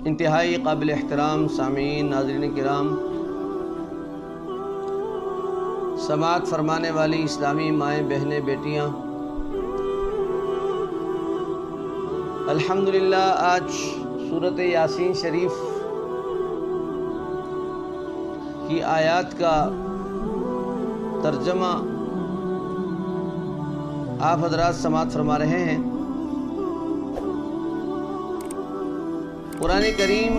انتہائی قابل احترام سامعین، ناظرین کرام، سماعت فرمانے والی اسلامی مائیں، بہنیں، بیٹیاں، الحمدللہ آج سورۃ یاسین شریف کی آیات کا ترجمہ آپ حضرات سماعت فرما رہے ہیں۔ قرآن کریم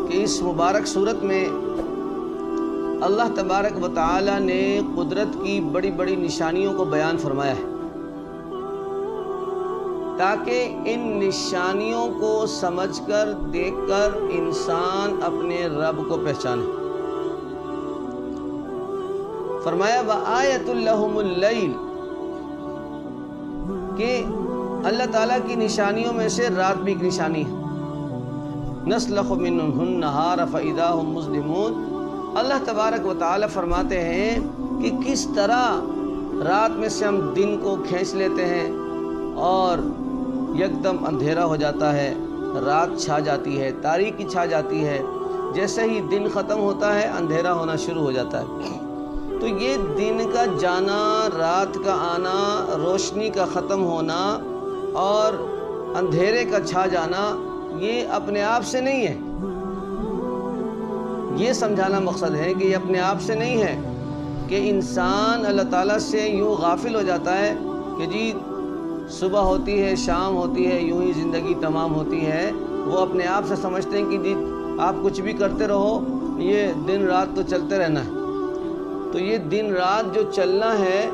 کی اس مبارک صورت میں اللہ تبارک و تعالی نے قدرت کی بڑی بڑی نشانیوں کو بیان فرمایا ہے تاکہ ان نشانیوں کو سمجھ کر، دیکھ کر انسان اپنے رب کو پہچانے۔ فرمایا وَآیَةٌ لَهُمُ اللَّيْلُ کہ اللہ تعالیٰ کی نشانیوں میں سے رات بھی ایک نشانی ہے۔ نَسْلَخُ مِنْهُ النَّهَارَ فَإِذَا هُمْ مُظْلِمُونَ۔ اللہ تبارک و تعالیٰ فرماتے ہیں کہ کس طرح رات میں سے ہم دن کو کھینچ لیتے ہیں اور یکدم اندھیرا ہو جاتا ہے، رات چھا جاتی ہے، تاریکی چھا جاتی ہے، جیسے ہی دن ختم ہوتا ہے اندھیرا ہونا شروع ہو جاتا ہے۔ تو یہ دن کا جانا، رات کا آنا، روشنی کا ختم ہونا اور اندھیرے کا چھا جانا یہ اپنے آپ سے نہیں ہے۔ یہ سمجھانا مقصد ہے کہ یہ اپنے آپ سے نہیں ہے کہ انسان اللہ تعالیٰ سے یوں غافل ہو جاتا ہے کہ جی صبح ہوتی ہے، شام ہوتی ہے، یوں ہی زندگی تمام ہوتی ہے۔ وہ اپنے آپ سے سمجھتے ہیں کہ جی آپ کچھ بھی کرتے رہو، یہ دن رات تو چلتے رہنا ہے۔ تو یہ دن رات جو چلنا ہے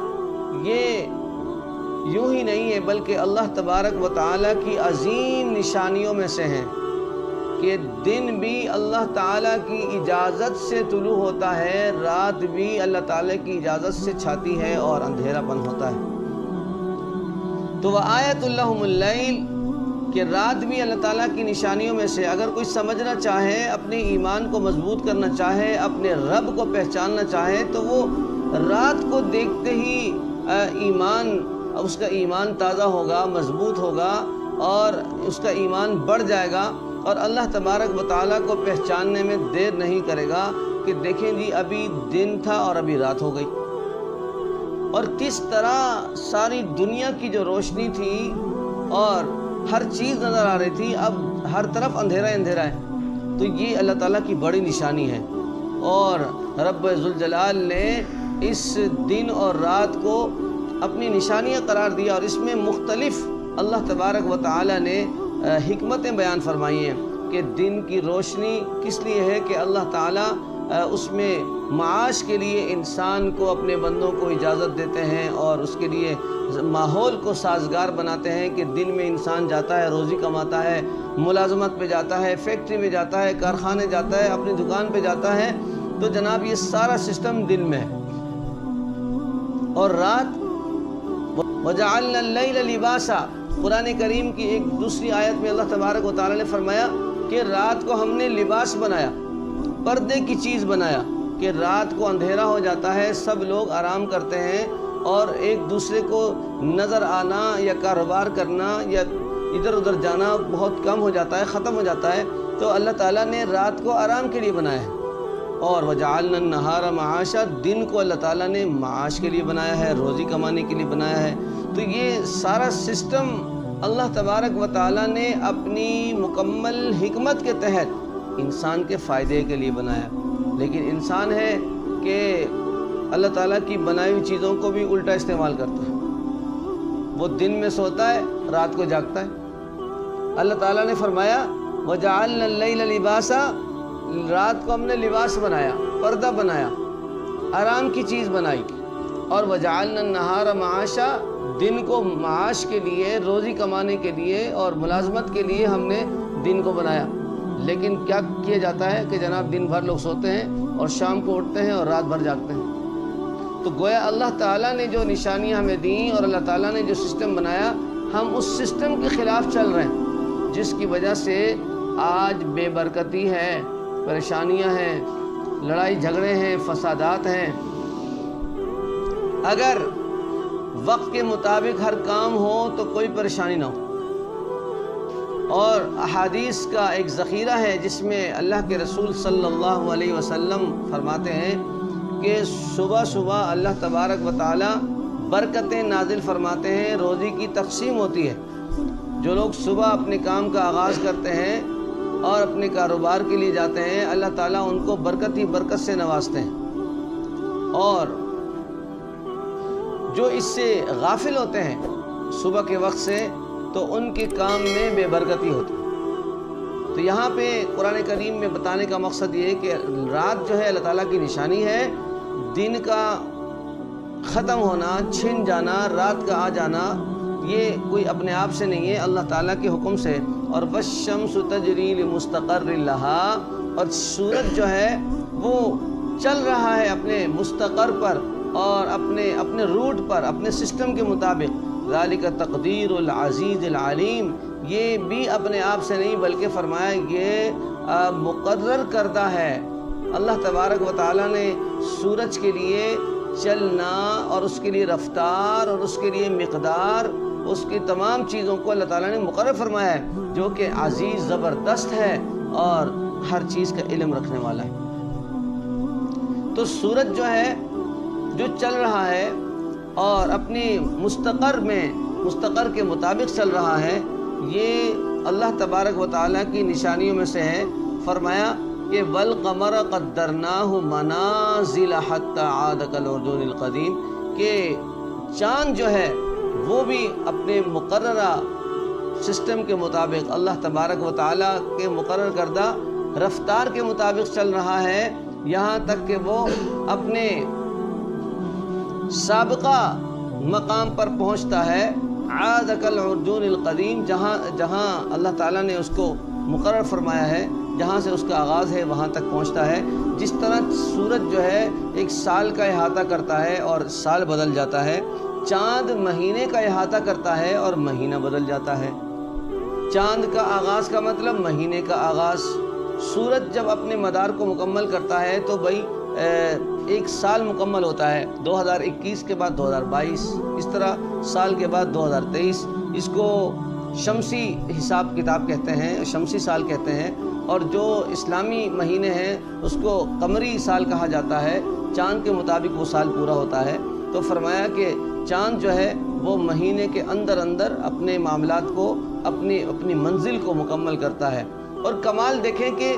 یہ یوں ہی نہیں ہے، بلکہ اللہ تبارک و تعالیٰ کی عظیم نشانیوں میں سے ہیں کہ دن بھی اللہ تعالیٰ کی اجازت سے طلوع ہوتا ہے، رات بھی اللہ تعالیٰ کی اجازت سے چھاتی ہے اور اندھیرا پن ہوتا ہے۔ تو وَآیَةٌ لَهُمُ اللَّيْلُ کہ رات بھی اللہ تعالیٰ کی نشانیوں میں سے۔ اگر کوئی سمجھنا چاہے، اپنے ایمان کو مضبوط کرنا چاہے، اپنے رب کو پہچاننا چاہے تو وہ رات کو دیکھتے ہی اس کا ایمان تازہ ہوگا، مضبوط ہوگا اور اس کا ایمان بڑھ جائے گا اور اللہ تبارک و تعالیٰ کو پہچاننے میں دیر نہیں کرے گا کہ دیکھیں جی ابھی دن تھا اور ابھی رات ہو گئی، اور کس طرح ساری دنیا کی جو روشنی تھی اور ہر چیز نظر آ رہی تھی اب ہر طرف اندھیرا اندھیرا ہے۔ تو یہ اللہ تعالیٰ کی بڑی نشانی ہے، اور رب ذوالجلال نے اس دن اور رات کو اپنی نشانیاں قرار دیا، اور اس میں مختلف اللہ تبارک و تعالیٰ نے حکمتیں بیان فرمائی ہیں کہ دن کی روشنی کس لیے ہے کہ اللہ تعالیٰ اس میں معاش کے لیے انسان کو، اپنے بندوں کو اجازت دیتے ہیں اور اس کے لیے ماحول کو سازگار بناتے ہیں کہ دن میں انسان جاتا ہے، روزی کماتا ہے، ملازمت پہ جاتا ہے، فیکٹری میں جاتا ہے، کارخانے جاتا ہے، اپنی دکان پہ جاتا ہے۔ تو جناب یہ سارا سسٹم دن میں ہے، اور رات وَجَعَلْنَا اللَّيْلَ لِبَاسًا۔ قرآن کریم کی ایک دوسری آیت میں اللہ تبارک و تعالیٰ نے فرمایا کہ رات کو ہم نے لباس بنایا، پردے کی چیز بنایا، کہ رات کو اندھیرا ہو جاتا ہے، سب لوگ آرام کرتے ہیں اور ایک دوسرے کو نظر آنا یا کاروبار کرنا یا ادھر ادھر جانا بہت کم ہو جاتا ہے، ختم ہو جاتا ہے۔ تو اللہ تعالیٰ نے رات کو آرام کے لیے بنایا ہے، اور وَجَعَلْنَا النَّهَارَ مَعَاشًا، دن کو اللہ تعالیٰ نے معاش کے لیے بنایا ہے، روزی کمانے کے لیے بنایا ہے۔ تو یہ سارا سسٹم اللہ تبارک و تعالیٰ نے اپنی مکمل حکمت کے تحت انسان کے فائدے کے لیے بنایا، لیکن انسان ہے کہ اللہ تعالیٰ کی بنائی ہوئی چیزوں کو بھی الٹا استعمال کرتا ہے۔ وہ دن میں سوتا ہے، رات کو جاگتا ہے۔ اللہ تعالیٰ نے فرمایا وَجَعَلْنَا اللَّيْلَ لِبَاسًا، رات کو ہم نے لباس بنایا، پردہ بنایا، آرام کی چیز بنائی، اور وَجَعَلْنَا النَّهَارَ مَعَاشًا، دن کو معاش کے لیے، روزی کمانے کے لیے اور ملازمت کے لیے ہم نے دن کو بنایا۔ لیکن کیا کیا جاتا ہے کہ جناب دن بھر لوگ سوتے ہیں اور شام کو اٹھتے ہیں اور رات بھر جاگتے ہیں۔ تو گویا اللہ تعالیٰ نے جو نشانیاں ہمیں دیں اور اللہ تعالیٰ نے جو سسٹم بنایا، ہم اس سسٹم کے خلاف چل رہے ہیں، جس کی وجہ سے آج بے برکتی ہے، پریشانیاں ہیں، لڑائی جھگڑے ہیں، فسادات ہیں۔ اگر وقت کے مطابق ہر کام ہو تو کوئی پریشانی نہ ہو، اور احادیث کا ایک ذخیرہ ہے جس میں اللہ کے رسول صلی اللہ علیہ وسلم فرماتے ہیں کہ صبح صبح اللہ تبارک و تعالی برکتیں نازل فرماتے ہیں، روزی کی تقسیم ہوتی ہے۔ جو لوگ صبح اپنے کام کا آغاز کرتے ہیں اور اپنے کاروبار کے لیے جاتے ہیں، اللہ تعالیٰ ان کو برکت ہی برکت سے نوازتے ہیں، اور جو اس سے غافل ہوتے ہیں صبح کے وقت سے تو ان کے کام میں بے برکتی ہوتی ہے۔ تو یہاں پہ قرآن کریم میں بتانے کا مقصد یہ ہے کہ رات جو ہے اللہ تعالیٰ کی نشانی ہے، دن کا ختم ہونا، چھن جانا، رات کا آ جانا یہ کوئی اپنے آپ سے نہیں ہے، اللہ تعالیٰ کے حکم سے۔ اور والشمس تجری لمستقر لها، اور سورج جو ہے وہ چل رہا ہے اپنے مستقر پر اور اپنے روٹ پر، اپنے سسٹم کے مطابق۔ ذالک تقدیر العزیز العلیم، یہ بھی اپنے آپ سے نہیں بلکہ فرمایا یہ مقرر کردہ ہے۔ اللہ تبارک و تعالیٰ نے سورج کے لیے چلنا اور اس کے لیے رفتار اور اس کے لیے مقدار، اس کی تمام چیزوں کو اللہ تعالیٰ نے مقرر فرمایا ہے، جو کہ عزیز زبردست ہے اور ہر چیز کا علم رکھنے والا ہے۔ تو سورج جو ہے جو چل رہا ہے اور اپنی مستقر کے مطابق چل رہا ہے، یہ اللہ تبارک و تعالیٰ کی نشانیوں میں سے ہے۔ فرمایا کہ والقمر قدرناہ منازل حتی عاد کالعرجون القدیم، کہ چاند جو ہے وہ بھی اپنے مقررہ سسٹم کے مطابق اللہ تبارک و تعالیٰ کے مقرر کردہ رفتار کے مطابق چل رہا ہے، یہاں تک کہ وہ اپنے سابقہ مقام پر پہنچتا ہے۔ عاد کالعرجون القدیم، جہاں اللہ تعالیٰ نے اس کو مقرر فرمایا ہے، جہاں سے اس کا آغاز ہے وہاں تک پہنچتا ہے۔ جس طرح سورج جو ہے ایک سال کا احاطہ کرتا ہے اور سال بدل جاتا ہے، چاند مہینے کا احاطہ کرتا ہے اور مہینہ بدل جاتا ہے۔ چاند کا آغاز کا مطلب مہینے کا آغاز۔ سورج جب اپنے مدار کو مکمل کرتا ہے تو بھائی ایک سال مکمل ہوتا ہے، 2021 کے بعد 2022، اس طرح سال کے بعد 2023۔ اس کو شمسی حساب کتاب کہتے ہیں، شمسی سال کہتے ہیں، اور جو اسلامی مہینے ہیں اس کو قمری سال کہا جاتا ہے۔ چاند کے مطابق وہ سال پورا ہوتا ہے۔ تو فرمایا کہ چاند جو ہے وہ مہینے کے اندر اپنے معاملات کو، اپنی منزل کو مکمل کرتا ہے۔ اور کمال دیکھیں کہ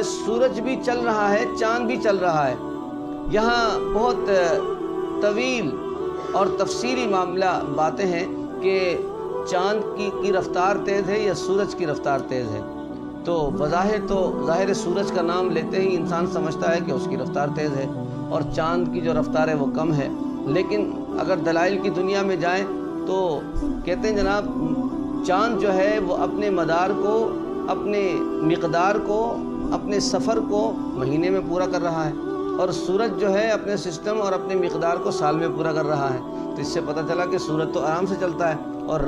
سورج بھی چل رہا ہے، چاند بھی چل رہا ہے۔ یہاں بہت طویل اور تفصیلی باتیں ہیں کہ چاند کی رفتار تیز ہے یا سورج کی رفتار تیز ہے۔ تو بظاہر تو ظاہر سورج کا نام لیتے ہی انسان سمجھتا ہے کہ اس کی رفتار تیز ہے اور چاند کی جو رفتار ہے وہ کم ہے، لیکن اگر دلائل کی دنیا میں جائیں تو کہتے ہیں جناب چاند جو ہے وہ اپنے مدار کو، اپنے مقدار کو، اپنے سفر کو مہینے میں پورا کر رہا ہے، اور سورج جو ہے اپنے سسٹم اور اپنے مقدار کو سال میں پورا کر رہا ہے۔ تو اس سے پتہ چلا کہ سورج تو آرام سے چلتا ہے اور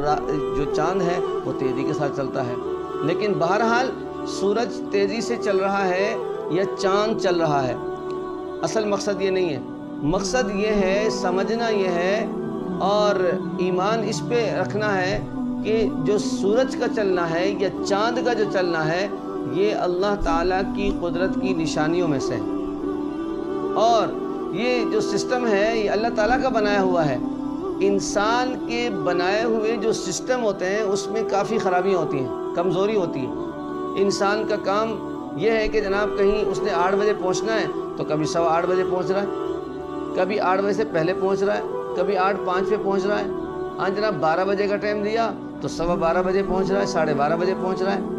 جو چاند ہے وہ تیزی کے ساتھ چلتا ہے۔ لیکن بہرحال سورج تیزی سے چل رہا ہے یا چاند چل رہا ہے، اصل مقصد یہ نہیں ہے۔ مقصد یہ ہے، سمجھنا یہ ہے اور ایمان اس پہ رکھنا ہے کہ جو سورج کا چلنا ہے یا چاند کا جو چلنا ہے یہ اللہ تعالیٰ کی قدرت کی نشانیوں میں سے ہے، اور یہ جو سسٹم ہے یہ اللہ تعالیٰ کا بنایا ہوا ہے۔ انسان کے بنائے ہوئے جو سسٹم ہوتے ہیں اس میں کافی خرابیاں ہوتی ہیں، کمزوری ہوتی ہے۔ انسان کا کام یہ ہے کہ جناب کہیں اس نے 8 بجے پہنچنا ہے تو کبھی 8:15 بجے پہنچ رہا ہے، کبھی 8 بجے سے پہلے پہنچ رہا ہے، کبھی 8:05 پہ پہنچ رہا ہے۔ ہاں جناب 12 بجے کا ٹائم دیا تو 12:15 بجے پہنچ رہا ہے، 12:30 بجے پہنچ رہا ہے۔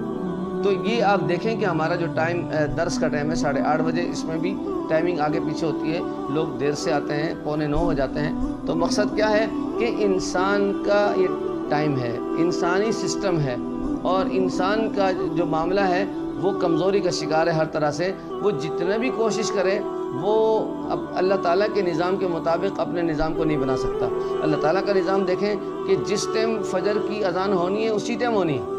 تو یہ آپ دیکھیں کہ ہمارا جو ٹائم درس کا ٹائم ہے 8:30 بجے، اس میں بھی ٹائمنگ آگے پیچھے ہوتی ہے، لوگ دیر سے آتے ہیں، 8:45 ہو جاتے ہیں۔ تو مقصد کیا ہے کہ انسان کا یہ ٹائم ہے، انسانی سسٹم ہے، اور انسان کا جو معاملہ ہے وہ کمزوری کا شکار ہے ہر طرح سے۔ وہ جتنے بھی کوشش کرے وہ اب اللہ تعالیٰ کے نظام کے مطابق اپنے نظام کو نہیں بنا سکتا۔ اللہ تعالیٰ کا نظام دیکھیں کہ جس ٹائم فجر کی اذان ہونی ہے اسی ٹائم ہونی ہے،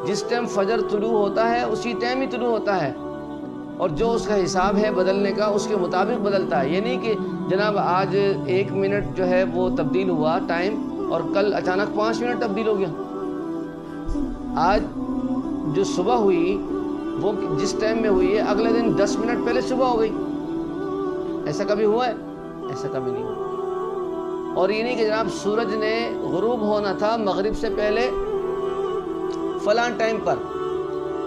جس ٹائم فجر طلوع ہوتا ہے اسی ٹائم ہی طلوع ہوتا ہے، اور جو اس کا حساب ہے بدلنے کا اس کے مطابق بدلتا ہے۔ یہ نہیں کہ جناب آج 1 منٹ جو ہے وہ تبدیل ہوا ٹائم اور کل اچانک 5 منٹ تبدیل ہو گیا۔ آج جو صبح ہوئی وہ جس ٹائم میں ہوئی ہے اگلے دن 10 منٹ پہلے صبح ہو گئی. ایسا کبھی ہوا ہے؟ ایسا کبھی نہیں ہوا. اور یہ نہیں کہ جناب سورج نے غروب ہونا تھا مغرب سے پہلے فلاں ٹائم پر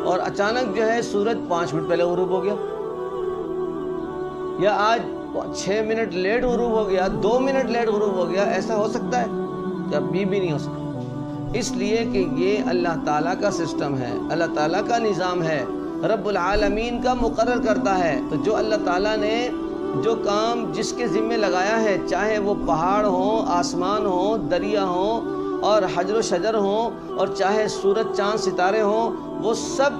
اور اچانک جو ہے سورج 5 منٹ پہلے غروب ہو گیا، یا آج 6 منٹ لیٹ غروب ہو گیا، 2 منٹ لیٹ غروب ہو گیا. ایسا ہو سکتا ہے؟ کبھی بھی نہیں ہو سکتا. اس لیے کہ یہ اللہ تعالیٰ کا سسٹم ہے، اللہ تعالیٰ کا نظام ہے، رب العالمین کا مقرر کرتا ہے. تو جو اللہ تعالیٰ نے جو کام جس کے ذمے لگایا ہے، چاہے وہ پہاڑ ہوں، آسمان ہوں، دریا ہوں اور حجر و شجر ہوں، اور چاہے سورج چاند ستارے ہوں، وہ سب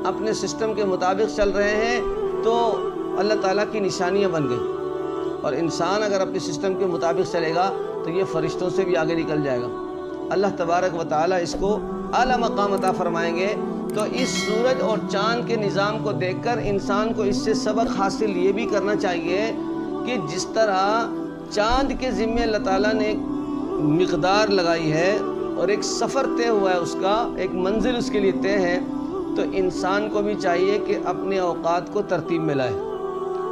اپنے سسٹم کے مطابق چل رہے ہیں. تو اللہ تعالیٰ کی نشانیاں بن گئی. اور انسان اگر اپنے سسٹم کے مطابق چلے گا تو یہ فرشتوں سے بھی آگے نکل جائے گا. اللہ تبارک و تعالیٰ اس کو اعلیٰ مقام عطا فرمائیں گے. تو اس سورج اور چاند کے نظام کو دیکھ کر انسان کو اس سے سبق حاصل یہ بھی کرنا چاہیے کہ جس طرح چاند کے ذمے اللہ تعالیٰ نے ایک مقدار لگائی ہے اور ایک سفر طے ہوا ہے، اس کا ایک منزل اس کے لیے طے ہے، تو انسان کو بھی چاہیے کہ اپنے اوقات کو ترتیب میں لائے.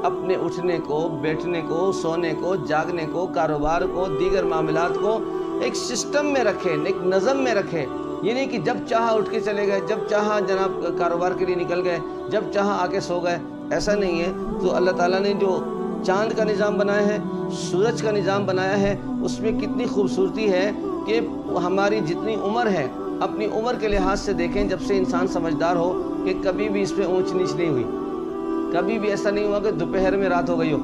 اپنے اٹھنے کو، بیٹھنے کو، سونے کو، جاگنے کو، کاروبار کو، دیگر معاملات کو ایک سسٹم میں رکھے، ایک نظم میں رکھے. یہ نہیں کہ جب چاہا اٹھ کے چلے گئے، جب چاہا جناب کاروبار کے لیے نکل گئے، جب چاہا آ کے سو گئے. ایسا نہیں ہے. تو اللہ تعالیٰ نے جو چاند کا نظام بنایا ہے، سورج کا نظام بنایا ہے، اس میں کتنی خوبصورتی ہے کہ ہماری جتنی عمر ہے اپنی عمر کے لحاظ سے دیکھیں، جب سے انسان سمجھدار ہو کہ کبھی بھی اس پہ اونچ نیچ نہیں ہوئی. کبھی بھی ایسا نہیں ہوا کہ دوپہر میں رات ہو گئی ہو،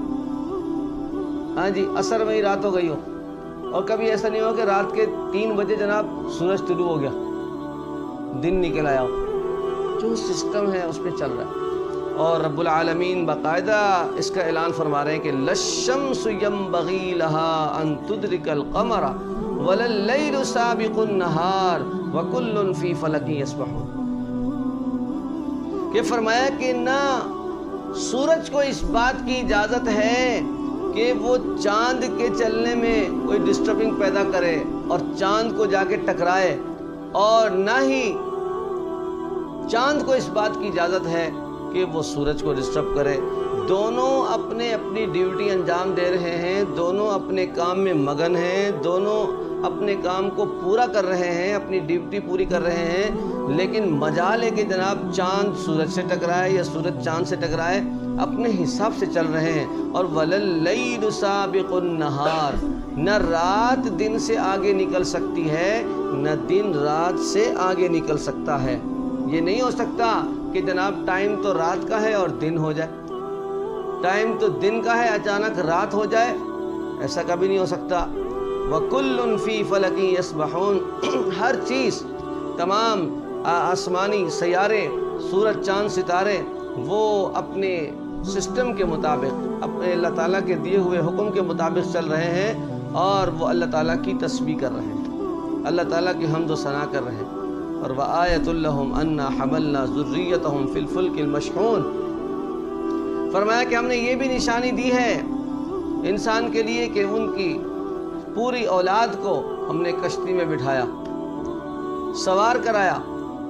ہاں جی عصر میں ہی رات ہو گئی ہو. اور کبھی ایسا نہیں ہوا کہ رات کے 3 بجے جناب سورج طلوع ہو گیا، دن نکل آیا ہو. جو سسٹم ہے اس پہ چل رہا ہے. اور رب العالمین باقاعدہ اس کا اعلان فرما رہے ہیں کہ لَلشَّمْسُ يَنبَغِي لَهَا أَن تُدْرِكَ الْقَمَرَ وَلَا اللَّيْلُ سَابِقُ النَّهَارِ وَكُلٌّ فِي فَلَكٍ يَسْبَحُونَ. کہ فرمایا کہ نہ سورج کو اس بات کی اجازت ہے کہ وہ چاند کے چلنے میں کوئی ڈسٹربنگ پیدا کرے اور چاند کو جا کے ٹکرائے، اور نہ ہی چاند کو اس بات کی اجازت ہے کہ وہ سورج کو ڈسٹرب کرے. دونوں اپنے اپنی ڈیوٹی انجام دے رہے ہیں، دونوں اپنے کام میں مگن ہیں، دونوں اپنے کام کو پورا کر رہے ہیں، اپنی ڈیوٹی پوری کر رہے ہیں. لیکن مجال ہے کہ جناب چاند سورج سے ٹکرائے یا سورج چاند سے ٹکرائے، اپنے حساب سے چل رہے ہیں. اور وَلَلَّيْلُ سَابِقُ النَّهَارِ، نہ رات دن سے آگے نکل سکتی ہے، نہ دن رات سے آگے نکل سکتا ہے. یہ نہیں ہو سکتا کہ جناب ٹائم تو رات کا ہے اور دن ہو جائے، ٹائم تو دن کا ہے اچانک رات ہو جائے. ایسا کبھی نہیں ہو سکتا. وَكُلٌّ فِي فَلَكٍ يَسْبَحُونَ. ہر چیز، تمام آسمانی سیارے، سورج چاند ستارے، وہ اپنے سسٹم کے مطابق، اپنے اللہ تعالیٰ کے دیے ہوئے حکم کے مطابق چل رہے ہیں، اور وہ اللہ تعالیٰ کی تسبیح کر رہے ہیں، اللہ تعالیٰ کی حمد و ثنا کر رہے ہیں. اور وَآیَةٌ لَهُمْ أَنَّا حَمَلْنَا ذُرِّيَّتَهُمْ فِي الْفُلْكِ الْمَشْحُونِ. فرمایا کہ ہم نے یہ بھی نشانی دی ہے انسان کے لیے کہ ان کی پوری اولاد کو ہم نے کشتی میں بٹھایا، سوار کرایا.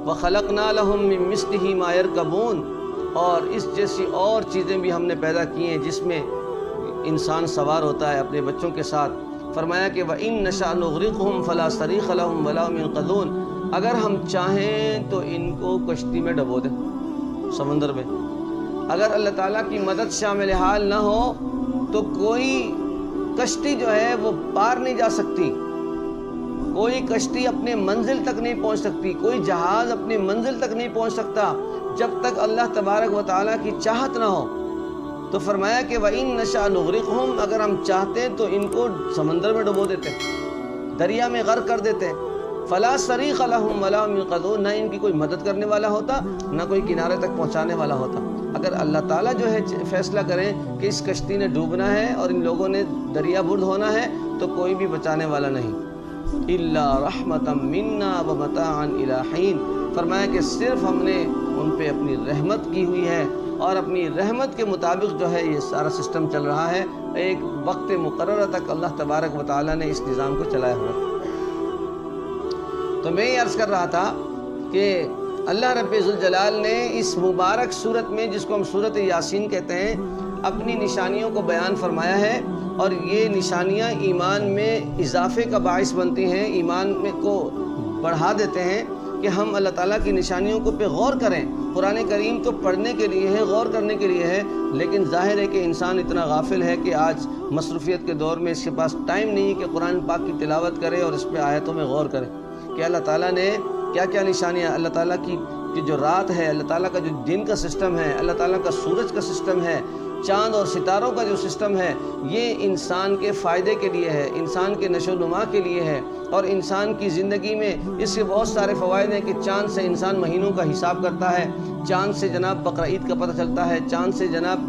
وَخَلَقْنَا لَهُم مِّن مِّثْلِهِ مَا يَرْكَبُونَ. اور اس جیسی اور چیزیں بھی ہم نے پیدا کی ہیں جس میں انسان سوار ہوتا ہے اپنے بچوں کے ساتھ. فرمایا کہ وَإِن نَّشَأْ نُغْرِقْهُمْ فَلَا صَرِيخَ لَهُمْ وَلَا هُمْ يُنقَذُونَ. اگر ہم چاہیں تو ان کو کشتی میں ڈبو دیں، سمندر میں. اگر اللہ تعالیٰ کی مدد شامل حال نہ ہو تو کوئی کشتی جو ہے وہ پار نہیں جا سکتی، کوئی کشتی اپنے منزل تک نہیں پہنچ سکتی، کوئی جہاز اپنی منزل تک نہیں پہنچ سکتا جب تک اللہ تبارک و تعالیٰ کی چاہت نہ ہو. تو فرمایا کہ وَإِن نَّشَأْ نُغْرِقْهُمْ، اگر ہم چاہتے تو ان کو سمندر میں ڈبو دیتے، دریا میں غرق کر دیتے. فَلَا صَرِيخَ لَهُمْ وَلَا هُمْ يُنقَذُونَ. نہ ان کی کوئی مدد کرنے والا ہوتا، نہ کوئی کنارے تک پہنچانے والا ہوتا. اگر اللہ تعالیٰ جو ہے فیصلہ کریں کہ اس کشتی نے ڈوبنا ہے اور ان لوگوں نے دریا برد ہونا ہے تو کوئی بھی بچانے والا نہیں. إِلَّا رَحْمَةً مِنَّا وَمَتَاعًا إِلَىٰ حِينٍ. فرمایا کہ صرف ہم نے ان پہ اپنی رحمت کی ہوئی ہے، اور اپنی رحمت کے مطابق جو ہے یہ سارا سسٹم چل رہا ہے. ایک وقت مقررہ تک اللہ تبارک و تعالیٰ نے اس نظام کو چلایا ہوا. تو میں یہ عرض کر رہا تھا کہ اللہ رب ذوالجلال نے اس مبارک صورت میں، جس کو ہم صورت یاسین کہتے ہیں، اپنی نشانیوں کو بیان فرمایا ہے، اور یہ نشانیاں ایمان میں اضافے کا باعث بنتی ہیں، ایمان میں کو بڑھا دیتے ہیں کہ ہم اللہ تعالیٰ کی نشانیوں کو پہ غور کریں۔ قرآن کریم تو پڑھنے کے لیے ہے، غور کرنے کے لیے ہے، لیکن ظاہر ہے کہ انسان اتنا غافل ہے کہ آج مصروفیت کے دور میں اس کے پاس ٹائم نہیں کہ قرآن پاک کی تلاوت کرے اور اس پہ آیتوں میں غور کرے کہ اللہ تعالیٰ نے کیا کیا نشانیاں، اللہ تعالیٰ کی جو رات ہے، اللہ تعالیٰ کا جو دن کا سسٹم ہے، اللہ تعالیٰ کا سورج کا سسٹم ہے، چاند اور ستاروں کا جو سسٹم ہے، یہ انسان کے فائدے کے لیے ہے، انسان کے نشو و نما کے لیے ہے، اور انسان کی زندگی میں اس کے بہت سارے فوائد ہیں کہ چاند سے انسان مہینوں کا حساب کرتا ہے، چاند سے جناب بقرہ عید کا پتہ چلتا ہے، چاند سے جناب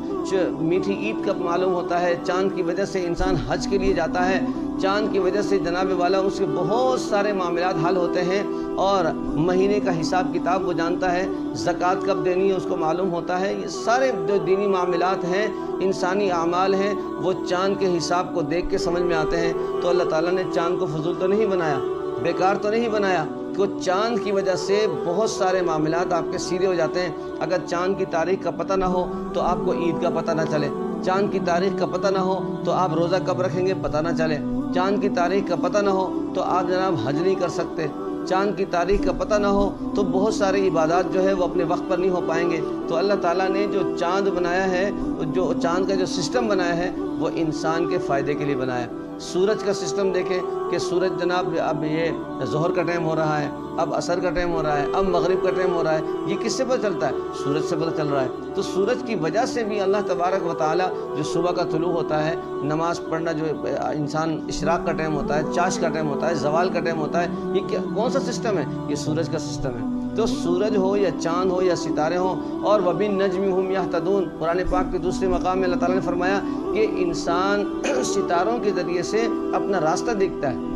میٹھی عید کا معلوم ہوتا ہے، چاند کی وجہ سے انسان حج کے لیے جاتا ہے، چاند کی وجہ سے جناب والا اس کے بہت سارے معاملات حل ہوتے ہیں، اور مہینے کا حساب کتاب وہ جانتا ہے، زکوٰۃ کب دینی ہے اس کو معلوم ہوتا ہے۔ یہ سارے جو دینی معاملات ہیں، انسانی اعمال ہیں، وہ چاند کے حساب کو دیکھ کے سمجھ میں آتے ہیں۔ تو اللہ تعالیٰ نے چاند کو فضول تو نہیں بنایا، بیکار تو نہیں بنایا، کہ چاند کی وجہ سے بہت سارے معاملات آپ کے سیدھے ہو جاتے ہیں۔ اگر چاند کی تاریخ کا پتہ نہ ہو تو آپ کو عید کا پتہ نہ چلے، چاند کی تاریخ کا پتہ نہ ہو تو آپ روزہ کب رکھیں گے پتہ نہ چلے، چاند کی تاریخ کا پتہ نہ ہو تو آپ جناب حج نہیں کر سکتے، چاند کی تاریخ کا پتہ نہ ہو تو بہت ساری عبادات جو ہے وہ اپنے وقت پر نہیں ہو پائیں گے۔ تو اللہ تعالیٰ نے جو چاند بنایا ہے، جو چاند کا جو سسٹم بنایا ہے، وہ انسان کے فائدے کے لیے بنایا ہے۔ سورج کا سسٹم دیکھیں کہ سورج جناب اب یہ ظہر کا ٹائم ہو رہا ہے، اب عصر کا ٹائم ہو رہا ہے، اب مغرب کا ٹائم ہو رہا ہے، یہ کس سے پتہ چلتا ہے؟ سورج سے پتہ چل رہا ہے۔ تو سورج کی وجہ سے بھی اللہ تبارک و تعالیٰ جو صبح کا طلوع ہوتا ہے، نماز پڑھنا، جو انسان اشراق کا ٹائم ہوتا ہے، چاش کا ٹائم ہوتا ہے، زوال کا ٹائم ہوتا ہے، یہ کون سا سسٹم ہے؟ یہ سورج کا سسٹم ہے۔ تو سورج ہو یا چاند ہو یا ستارے ہوں، اور وَبِالنَّجْمِ هُمْ يَهْتَدُونَ، قرآن پاک کے دوسرے مقام میں اللہ تعالیٰ نے فرمایا کہ انسان ستاروں کے ذریعے سے اپنا راستہ دیکھتا ہے۔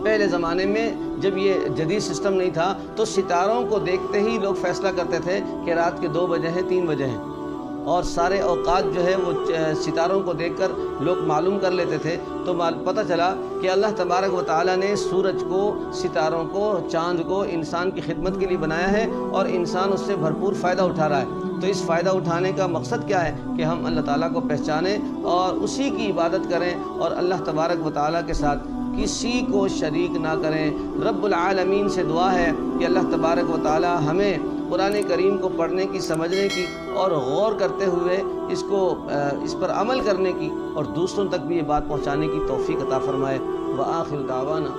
پہلے زمانے میں جب یہ جدید سسٹم نہیں تھا تو ستاروں کو دیکھتے ہی لوگ فیصلہ کرتے تھے کہ رات کے 2 بجے ہیں، 3 بجے ہیں، اور سارے اوقات جو ہے وہ ستاروں کو دیکھ کر لوگ معلوم کر لیتے تھے۔ تو پتہ چلا کہ اللہ تبارک و تعالیٰ نے سورج کو، ستاروں کو، چاند کو انسان کی خدمت کے لیے بنایا ہے، اور انسان اس سے بھرپور فائدہ اٹھا رہا ہے۔ تو اس فائدہ اٹھانے کا مقصد کیا ہے؟ کہ ہم اللہ تعالیٰ کو پہچانیں اور اسی کی عبادت کریں، اور اللہ تبارک و تعالیٰ کے ساتھ کسی کو شریک نہ کریں۔ رب العالمین سے دعا ہے کہ اللہ تبارک و تعالیٰ ہمیں قرآن کریم کو پڑھنے کی، سمجھنے کی، اور غور کرتے ہوئے اس پر عمل کرنے کی، اور دوسروں تک بھی یہ بات پہنچانے کی توفیق عطا فرمائے۔ وآخر دعوانا